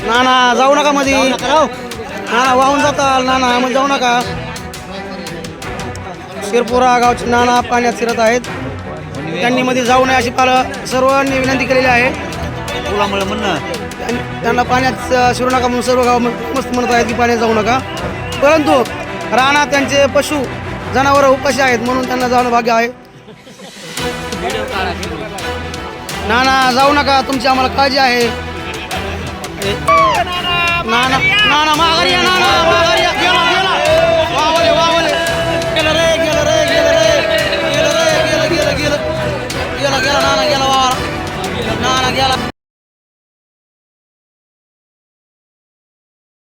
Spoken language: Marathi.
नाना जाऊ नका मध्ये, नाना वाहून जाताल, नाना मध्ये जाऊ नका. शिरपुरा गावचे नाना पाण्यात शिरत आहेत. त्यांनी मध्ये जाऊ नये अशी सर्वांनी विनंती केलेली आहे. पुलामुळे म्हणणं त्यांना पाण्यात शिरू नका म्हणून सर्व गाव मस्त म्हणत आहेत की पाण्यात जाऊ नका. परंतु रानात त्यांचे पशु जनावरं उपाशी आहेत म्हणून त्यांना जाणं भाग्य आहे. नाना जाऊ नका, तुमची आम्हाला काळजी आहे. नाना नाना माघारी या, नाना माघारी या.